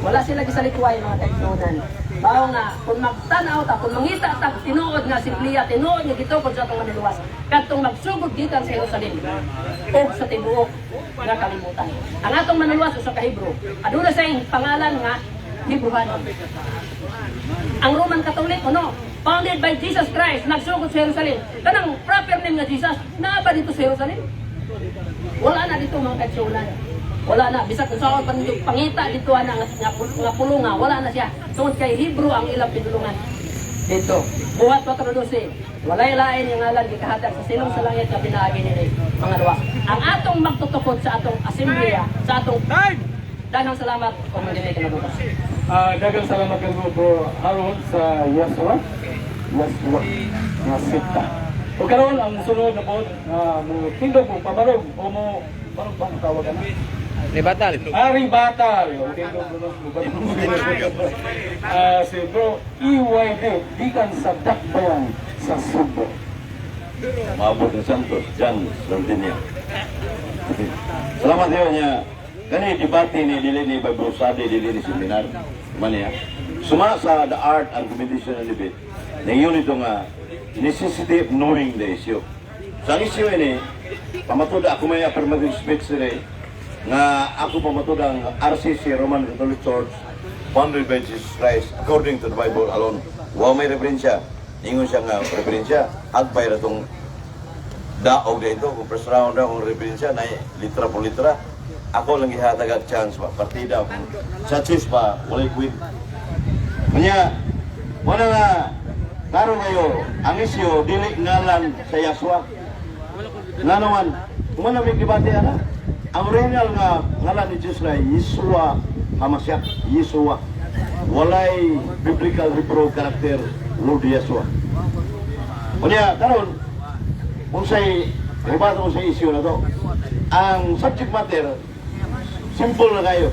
wala sila gisalikuay mga kaigsunan. Bao nga, kung magtanaw ta, kung mangita ta, tinuod nga simpliya, tinuod nga gitukod sa atong maniluwas, katong magsugod gikan sa Jerusalem o sa tibuok nga kalimutan. Ang atong maniluwas sa kahibro, aduna sa pangalan nga Hebrewanon. Ang Roman Catholic, founded by Jesus Christ, nagsugod sa Jerusalem. Kanang proper name nga Jesus, naa ba dito sa Jerusalem? Wala na dito mga kaigsunan. Wala na, bisag kung saan pangita dito nga pulunga, wala na siya. Tungod kay Hebrew ang ilang pinulungan dito. Buhat 4:12, walay lain yung ngalan gikahatag sa silong sa langit na pinaagi nila mga luwas. Ang atong magtutukod sa atong asembleya, sa atong daghang salamat kung hindi kayo nabukas. Daghang salamat kayo bro Harold sa Yahshua nga sita. O karon ang sunod na po, mo tindog mo pabarog o mo parang bang tawagan na? Ribatal. Ribatal. Si bro EYD, gikan sa Dakbayan sa Subo. Maabot ng Santos, Jan Sardinia. Salamat yun niya. Kani debate ni dili ni Bible study dili ni seminar. Mani ya. suma sa the art and competition and debate, ngayon ito nga, necessity of knowing the issue. Sa issue ini, pamatud ako may affirmative speech rin, nga ako pamatud ang RCC, Roman Catholic Church, founded by Jesus Christ, according to the Bible alone. Wow, may referensya. Ingon siya nga, referensya. Agbay na itong daog na ito. Kung first round na kung referensya, na litra po litra. Ako lang ihatagag chance pa. Partida ko. Sa chis pa, walay quit. Kanya, wala nga, karon kayo, ang isyo, dili ngalan sa Yaswa. Nga naman, kung ano may kibati, ana? Ang original nga ngalan ni Jesus na Yeshua Hamashiach, Yeshua. Walay biblical Hebrew character, Lord Yeshua. Kanya, karon, kung sa'y, ribata ko sa issue na to, ang subject matter, simple na kayo.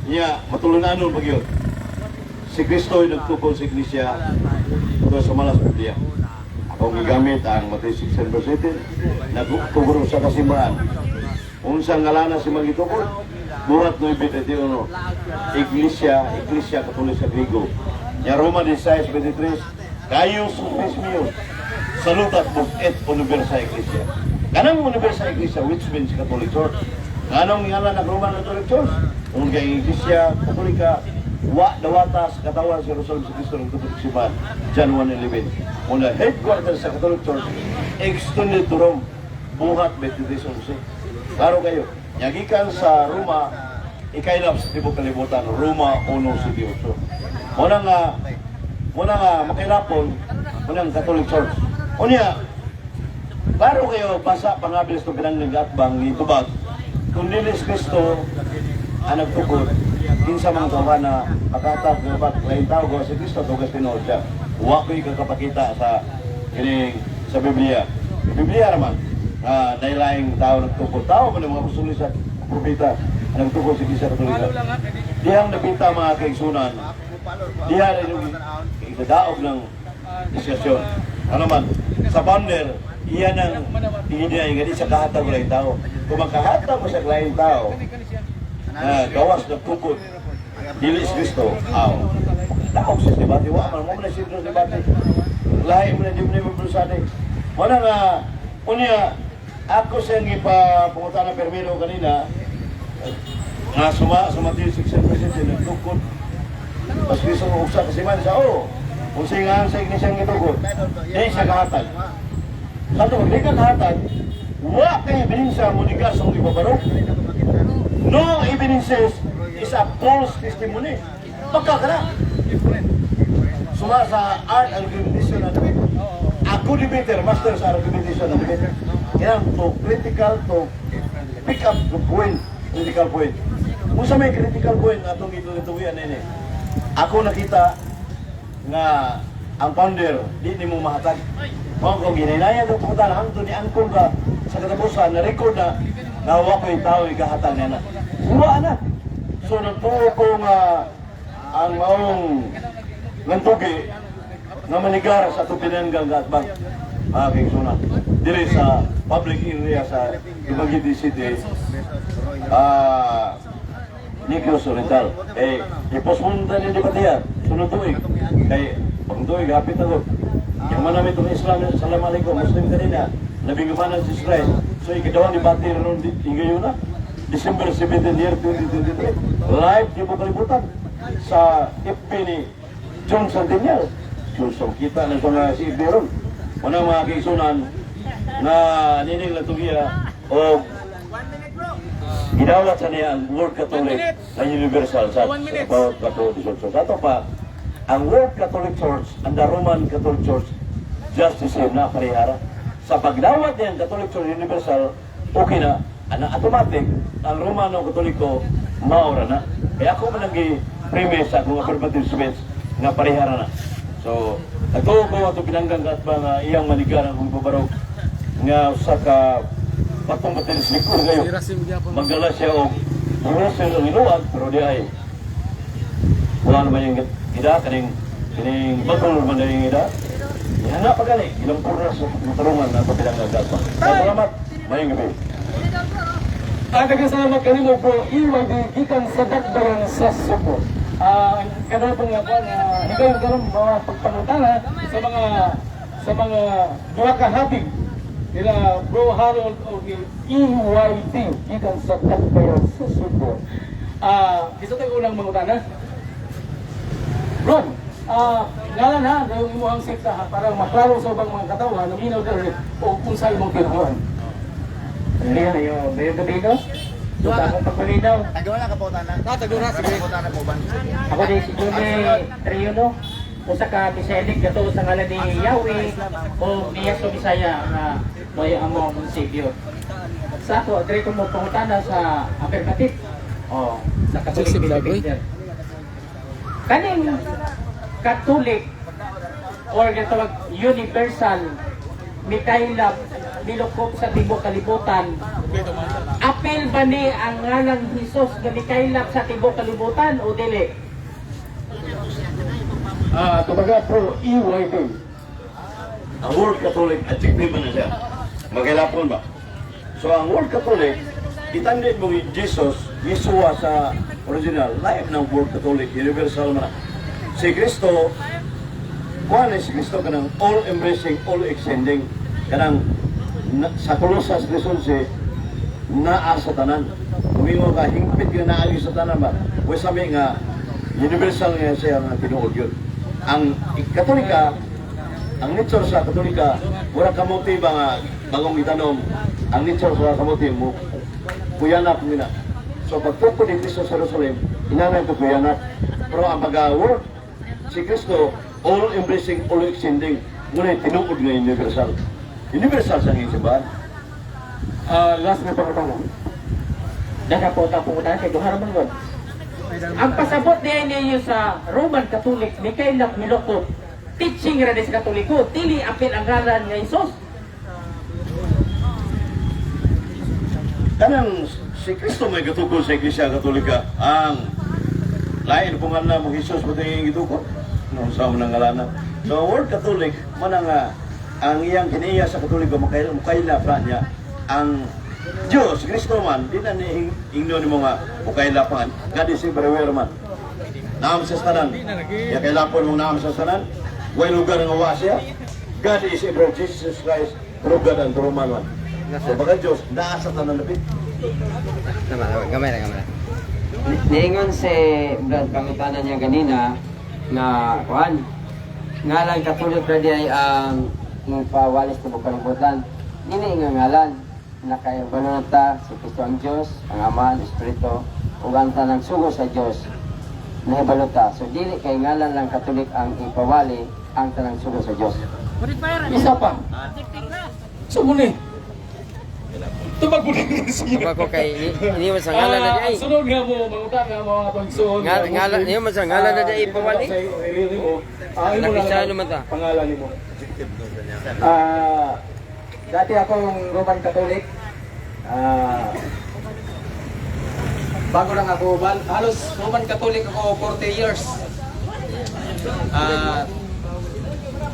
Kanya, matulunanon pag yun. Si Kristo ay nagtukol sa Iglesia doon sa malas Biblia. Ako gigamit ang Matthew 6:17, nagtuguro sa kasimbahan. Unsang ngalana si magitukol, buhat 9:21. Iglesia Katolik sa Griego. Ya Roma 16:23, Gaius Sumisius, salutat bug et universal Iglesia. Kanang universal Iglesia, which means Catholic Church. Anong ngalan ng Roman Catholic Church? Kung kay Iglesia Katolika, dawatas katawan si Jerusalem sa Kristo ng Katolik Simbahan, John 1:11. Kung na headquarters sa Catholic Church, extended to Rome, buhat 23:11. Klaro kayo, yagikan sa Roma, ikailap sa tibok kalibutan, Roma 1:18. Muna nga makilapon, munang Catholic Church. Unya, klaro kayo, basa pangabilis ng pinangling atbang ni Tubag, kung dilis Kristo ang nagtukod, kinsa mga tawa na makatag na ba't lain tao ko si Kristo tugas tinood siya. Huwag ko'y kakapakita sa Biblia. Biblia naman, dahil tao nagtukod. Tao man ang mga pusulis at propeta nagtukod si Kristo Katolika. Dihang napita mga kaigsunan, dihang yung ikadaog ng diskasyon. Ano man, sa founder, iyan ang tingin niya sa kahatag ng lain tao. Kung makahatag mo sa lain tao, gawas ng tukod, dili si Kristo, taok sa debate, mo na si Kristo debate, lahi mo na di mo na mablusade. Wala nga, unya, ako siyang ipapungutan ng permino kanina, nga sumati 6% ng tukod, pas Kristo ng uksa kasi man siya, kung singahan sa ignisyang itukod, siya kahatag. Sato, di ka kahatag, wala kayo bininsa mo nigas ang ibabarok. No evidences is a false testimony. Pagka ka na. Suma sa art argumentation na debate. Ako debater, master sa argumentation na debate. Kaya to critical, to pick up the point, critical point. Kung sa may critical point, atong ito-ituwian na ini. Ako nakita nga ang founder, di ni mo mahatag. Kung ginaynayan ito, punta na hangtod ni angkong ka sa katapusan, na-record na nawa ko yung tao ikahatag niya na. Huwa na. So nagtuo ko nga ang maong nantugi na manigara sa tupinanggang gatbang aking suna. Dili sa public area sa Dumaguete City, Negros Oriental. Ipospunta ni Dipatiya, sunod tuig. Kaya pag tuig, hapit ako. Yung manamit ng Islam, Assalamualaikum, Muslim kanina, nabigumanan si Israel. So ikadawang debate rin ngayon na, December 17 year 2023, live di mo kalibutan sa FP ni John Santinyal. So kita na sa si FP ron. Unang mga kaisunan na nining latugiya o gidawat sa niya ang World Catholic na Universal sa about Catholic Church. So ato pa, ang World Catholic Church and the Roman Catholic Church just the same na parihara. Sa pagdawat niya ang Catholic Church Universal, okay na, automatic, ang Romano Katoliko, maura na. Kaya ako man nag-premise sa akong affirmative speech na parihara na. So, nagtuo ko ito pinanggang at mga iyang manigaran kung babarok nga sa ka patong matilis likod kayo. Magdala siya o promotion ng inuwag, pero di ay wala naman yung ida, kaning bagong naman na yung ida. Yan na pagani, ilang pura sa tarungan na ito pinanggang at salamat, mayang gabi. Ang nagasalamat kanino po, iwan di ikan sa dakbaran sa suko. Kada pong nga po, higay karon mga pagpangutana sa mga duha ka habig nila Bro Harold o EYT gikan sa Tagbayan sa Subo. Isa tayo unang mangutana. Bro, ngalan ha, yung imuhang sekta ha, para maklaro sa ubang mga katawan, naminaw ka rin o kung sa imong kinuhan. Ano yan, yung Beyo-Beyo? Doon akong pagpalinaw. Tagawa na kaputan na. Tagura, sige. Kaputan na po ba? Ako din si Juni Triuno. Usa ka Biselik gato sa ngalan ni Yahweh o ni Yesu Bisaya nga moy amo mong Savior. Sa ako, dire ko mo pangutana sa affirmative. Sa Catholic Behavior. Kaning Catholic or gatawag universal mikaylap nilukop sa tibok kalibutan. Apel ba ni ang ngalang Hesus nga mikaylap sa tibok kalibutan o dili? Kumbaga pro EYT. Ang World Catholic, adjective na siya. Magkailapon ba? So ang World Catholic, itandit mo Jesus, Yeshua sa original, life ng World Catholic, universal na. Si Kristo, kuhan si Kristo kanang all-embracing, all-extending, kanang sa Colossus 3:11, naa sa tanan. Kumingo ka, hingpit ka naagi sa tanan ba? Kung sabi nga, universal nga siya nga tinuod yun. Ang Katolika, ang nature sa Katolika, wala kamuti ba nga bagong itanom, ang nature sa kamuti mo, kuyanap nila. So pagtukod ni Kristo sa Jerusalem, inanay ko kuyanap. Pero ang pag-work, si Kristo, all-embracing, all-extending, ngunit tinuod nga universal. Universal sa ngayong simbahan. Last na pangutana. Nakapota po tayo kay Duhara Mangon. Ang pasabot niya niyo sa Roman Catholic, mikaylap nilukop, teaching ra sa Katoliko, dili apil ang ngalan nga Hesus. Kanang si Kristo may gatukod sa Iglesia Katolika, ang lain kung nga mo Jesus mo tingin gitukod, nung sa unang ngalanan. So World Catholic, man nga, ang iyang kiniya sa Katoliko, mukaylap ra niya, ang Diyos, Kristo man, di na ingno ni mo nga mukailapan. God is everywhere man. Naam sa tanan. Ya kailapon mo naam sa tanan. Way lugar nga wa siya. God is everywhere. Jesus Christ, true God and true man man. So baka Diyos, naa sa tanan lapit. Gamay na. Niingon si Brad pangutanan niya ganina na kuan ngalan Katolik ra di ay ang pawalis tibok kalibutan. Dili nga ngalan nakayabano ta si Kristo ang Diyos, ang Ama, ang Espiritu, ug ang tanang sugo sa Diyos. Nahibalota. So dili kay ngalan lang Katolik ang ipawali ang tanang sugo sa Diyos. Isa pa. Sumuni. Tubag po din siya. Kapag ko kay, hindi mo sa ngalan na di ay. Sunod nga mo, mangutan nga mo mga pagsuon. Ngalan, hindi mo sa ngalan na di ay pawali. Nakisya naman ta. Pangalan ni mo. Dati akong Roman Catholic. Bago lang ako, halos Roman Catholic ako 40 years.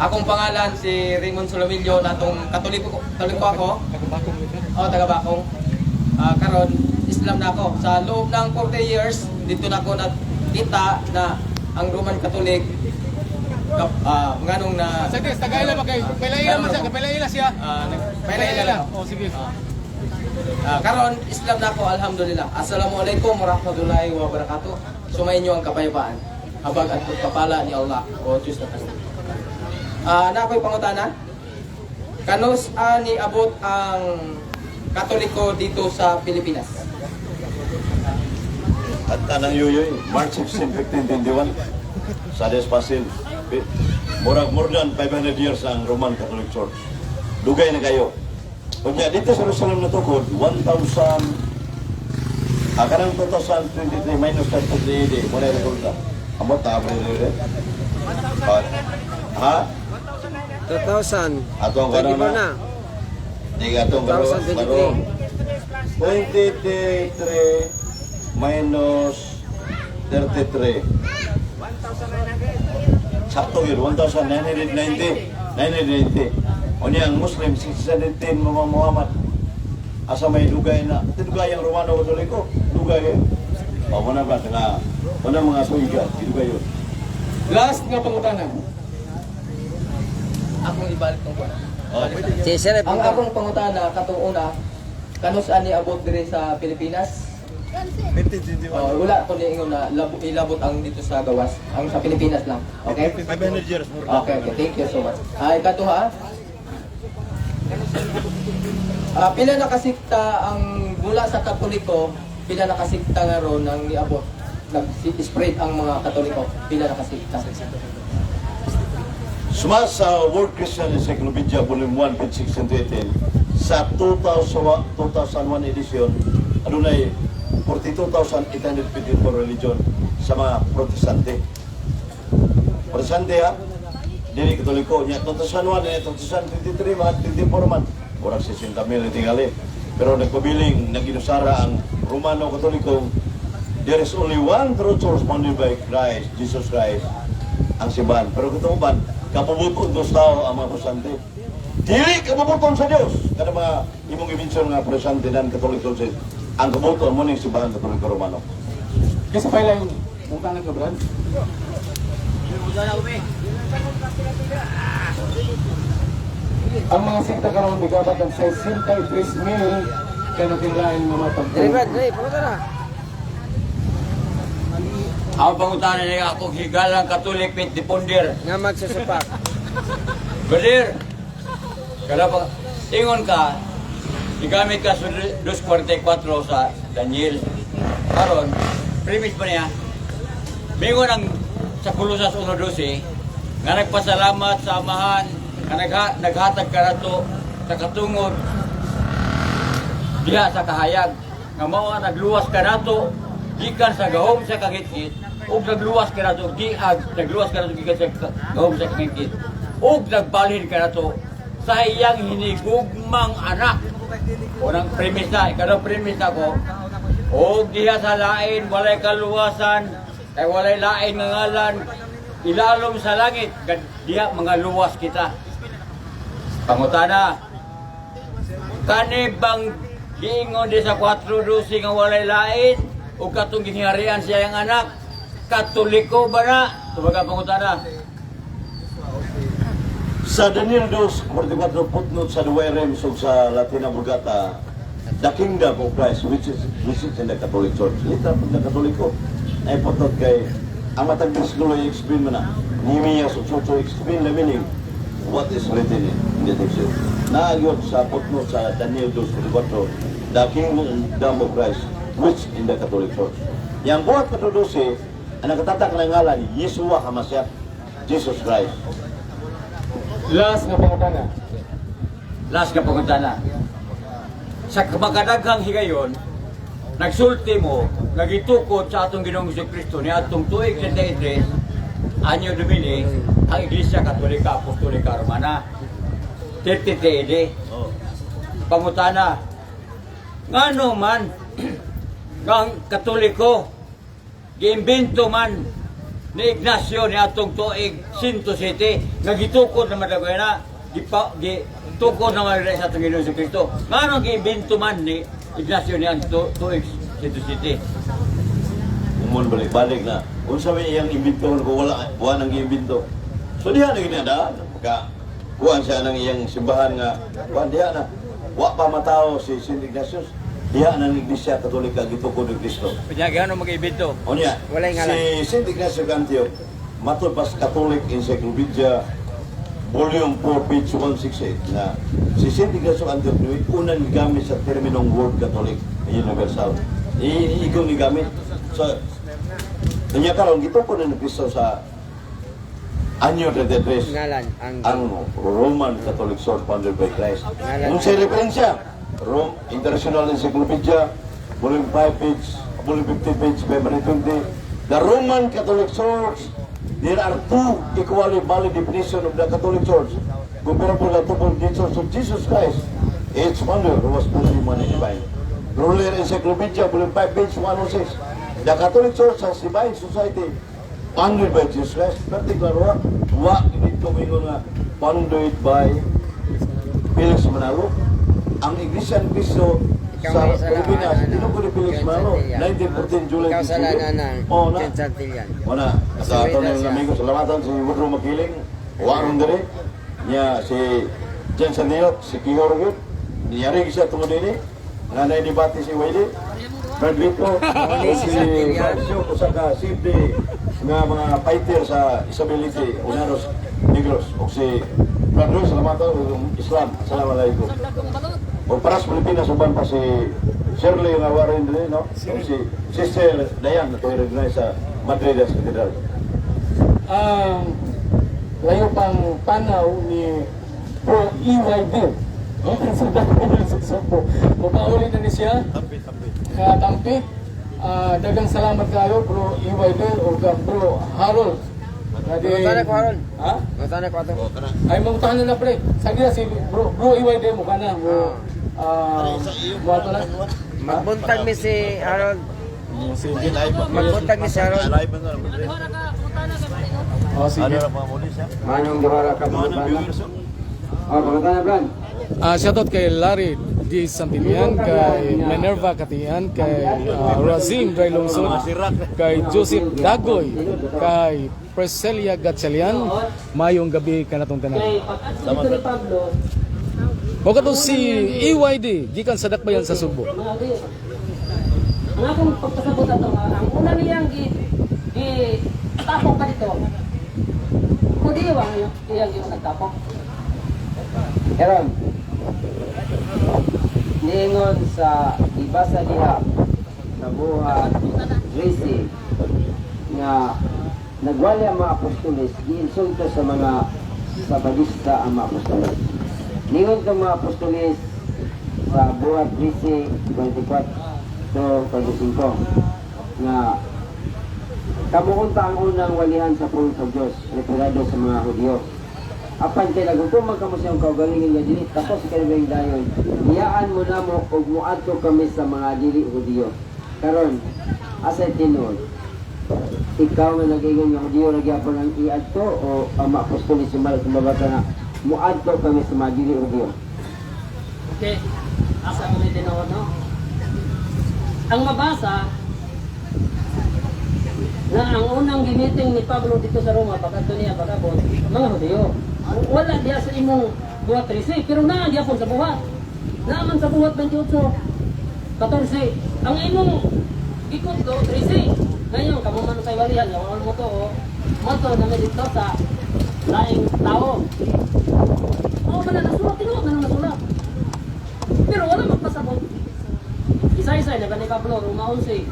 Akong pangalan si Raymond Solomillo, natong Katoliko ako. Taga-Bakong. Karon Islam na ako. Sa loob ng 40 years, dito na ako nakita na ang Roman Catholic nganong na Sige, tagaila ba kay Pailaila siya. Pailaila. Sige. Karon Islam na ako, alhamdulillah. Assalamualaikum warahmatullahi wabarakatuh. Sumainyo ang kapayapaan. Habag at pagpapala ni Allah o Diyos na Panginoon. Na ako'y pangutana. Kanus ni abot ang Katoliko dito sa Pilipinas? At tanang yuyoy, March 16, 1521, sa Despasil, more than 500 years ang Roman Catholic Church. Dugay na kayo. Kanya dito sa Jerusalem na tukod, 1,000, kanang 2023 minus 33 AD, muna yung resulta. Amot na abri rin. Ha? 2,000. Atong karon na. Di atong karon. 23 minus 33. Sakto yun, 1,990. 990. O niya ang Muslim, 617 Muhammad. Asa may dugay na. Dugay ang Romano Katoliko. Dugay. O, muna ba, muna mga suiga, dito kayo. Last nga pangutanan. Akong ibalik tong kuan. Si Sir, Ang akong pangutana katong una, kanus ani abot diri sa Pilipinas? Wala ko ni ingon na ilabot ang dito sa gawas, ang sa Pilipinas lang. Okay? 500 years. Okay, thank you so much. Ay katuha. Pila nakasikta ang mula sa Katoliko, pila nakasikta nga ron nang niabot nag-spread ang mga Katoliko, pila nakasikta. Suma sa World Christian Encyclopedia Volume 1, page 618, sa 2001 edition, adunay 42,854 religion sa mga protestante. Protestante ha? Dili Katoliko niya. 2001, 2023, mga 24 man. Kurang 60,000 na tingali. Pero nagpabiling, nag-inusara ang Romano Katolikong, there is only one true source founded by Christ, Jesus Christ, ang simbahan. Pero kung ban, kapabuton dos tao ang mga protestante. Dili kapabuton sa Diyos. Kada mga imong ibensyon nga protestante dan Katoliko sa ang kabuton mo ng simbahan Katoliko Romano. Kasi pa lang mukha ka, Brad. Ang mga sikta karon bigabat ang 63,000 kanatilain nga matagpo. Dre, Brad, Dre, pumunta na. Ang pangutanan niya ako higalang Katolik pit di Ponder. Nga magsusupak. Brother, kada pa ingon ka, igamit ka sa 2:44 sa Daniel. Karon, premise pa niya. Mingon ang sa Kolosas 1:12 nga nagpasalamat sa amahan nga naghatag karato sa katungod diha sa kahayag nga mao ang nagluwas kanato gikan sa gahom sa kagitgit ug nagluwas kanato nagluwas kanato gikan sa gahom sa kagitgit ug nagbalhin kanato sa iyang hinigugmang anak. Unang premise na, ikadong premise ako, ug diha sa lain walay kaluwasan kay walay lain nga ngalan ilalom sa langit diha mga luwas kita. Pangutana, kani bang giingon di sa 4:12 nga walay lain o katong gingharian siya ang anak, Katoliko ba na? Tumaga pangutana. Sa Daniel 2:44 footnote sa Duway Rems ug sa Latina Vulgata, the kingdom of Christ which is in the Catholic Church. Literal po na Katoliko. Ay footnote kay ang matag Biskulo i-explain mo na. Nehemiah 8:8 explain the meaning what is written in the text. Naagyod sa footnote sa Daniel 2:44, the kingdom of Christ which in the Catholic Church. Yang buhat katudusi, ang nakatatak na ngalan, Yeshua HaMashiach, Jesus Christ. Last nga pangutana. Last ka pangutana. Sa magkadaghang higayon, nagsulti mo, nagitukod sa atong Ginoong Jesucristo ni atong tuig 33, Anyo Domini, ang Iglesia Katolika Apostolika Romana. 33 AD. Pangutana, ngano man ang Katoliko giimbento man ni Ignacio ni atong tuig 107 nga gitukod na madagoy na gitukod na madagay sa atong Ginoong Jesucristo. Ngano giimbento man ni Ignacio ni atong tuig 107? Umon balik-balik na. Kung sabi iyang imbento, kung wala nang imbento. So diha na ginada, pagka kuhan siya ng iyang simbahan nga, kuhan diha na. Wa pa matao si St. Ignatius, diha na ng Iglesia Katolika gitukod ni Kristo. Panyagano mag-ibento? O niya, Walay ngalan. si St. Ignacio Antioch, matod pa sa Catholic Encyclopedia, Volume 4, page 168, na si St. Ignacio Antioch, unang gamit sa terminong World Catholic Universal. Ikaw ni gamit. So, kanya karon gitukod ni Kristo sa Anyo 33 Ngalan. ang Roman Catholic Church founded by Christ. Ngalan. Kung sa referensya, Rome International Encyclopedia, Volume 5, Volume 50, page 520, the Roman Catholic Church, there are two equally valid definitions of the Catholic Church comparable to the Church of Jesus Christ. Each founder who was fully human and divine. Ruler Encyclopedia, Volume 5, page 106. The Catholic Church has divine society founded by Jesus Christ. Particular wa dito mingon nga founded by Felix Manalo. Ang Iglesia ni Cristo sa Pilipinas, tinukod ni Felix Malo, 1914 July Ikaw sa 17. nananang. Oh, na. Jan Santillan. Wala, sa ato ng amigo, salamatan si Woodrow Makiling, Warren Dere, niya si Jen Sanilot, si Kihorgit, niyari siya tungod ini, nanay ni Bati si Wiley, Brad Vito, si Marcio, kusaka safety nga mga fighter sa Isabelite, Unanos, Negros, o si Brad Ruiz, salamatan, Islam, Assalamualaikum. O para sa Pilipinas, uban pa si Shirley nga Warren Dere, no? O si Sister Dayan, na recognize sa Madrid as Cathedral. Layo pang tanaw ni Pro EYD. Sa dako sa Sugbo. Mapaulit na ni siya. Katampi. Dagang salamat kayo Pro EYD o Bro Harold. Mutana ko Harold. Ha? Mutana ko ato. Ay mangutahan na pre. Sige si Bro EYD mo kana mo buhato na. Magbuntag mi si Harold. Magbuntag mi si Harold. Oh sige. Manong Gawara ka mga pangutana, Brad. Shoutout kay Larry D. Santillan, kay Minerva Katian, kay Razim Dray Lungsod, kay Joseph Dagoy, kay Preselia Gatchalian. Mayong gabi ka natong tanan. Kay pag-adto ni Pablo, O kato si EYD, gikan sa dakbayan sa Sugbo. ang akong pagpasabot ato ang una niyang tapok ka dito. Kung di ba iyang nagtapok? Karon, niingon sa ibasa diha sa buhat Gracie nga nagwali ang mga apostoles, giinsulto sa mga sabadista ang mga apostoles. Niingon sa mga apostoles sa buhat Gracie 24 to 25 nga kamuunta ang unang walihan sa pulong sa Diyos, referado sa mga Hudyo. Apan kay naghukumag kamo siyang kaugalingin nga dili tapos sa kanibang dayon iyaan mo na mo ug muadto kami sa mga dili Hudyo. Karon asa tinuod ikaw nga nag-ingon nga Hudyo ra gyapon ang iadto o ang mga apostoles sumal kumabata na muadto kami sa mga dili Hudyo. Okay. Asa ko ni tinuod no? Ang mabasa na ang unang gimiting ni Pablo dito sa Roma pagkadto niya pagabot mga Hudyo. Wala diya sa imong buhat 13 pero naa diya po sa buhat. Naaman sa buhat 28 14. Ang imong ikot do 13. Ngayon kamo man kay walihan nga wala mo to moto na may dito sa laing tao. Oh man nasulat tinuod na nasulat. Pero wala magpasabot. Isa-isa na ni Pablo Roma 11.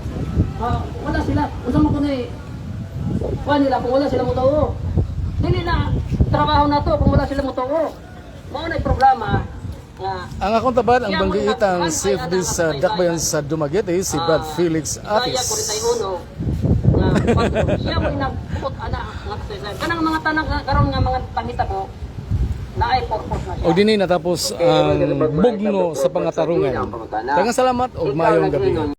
Wala sila. Unsa man kuno kuan nila kung wala sila motuo. Dili na trabaho na to kung wala sila motuo. Mao na problema nga Ang akong tabad, ang banggiitang safe din sa dakbayan sa Dumaguete, si Brad Felix Kaya Atis. 41 nga Pablo siya mo inapot ana nga kanang mga tanang karon nga mga pangita ko naay purpose na siya. O dinay natapos ang bugno sa pangatarungan. Daghang salamat o mayong gabi.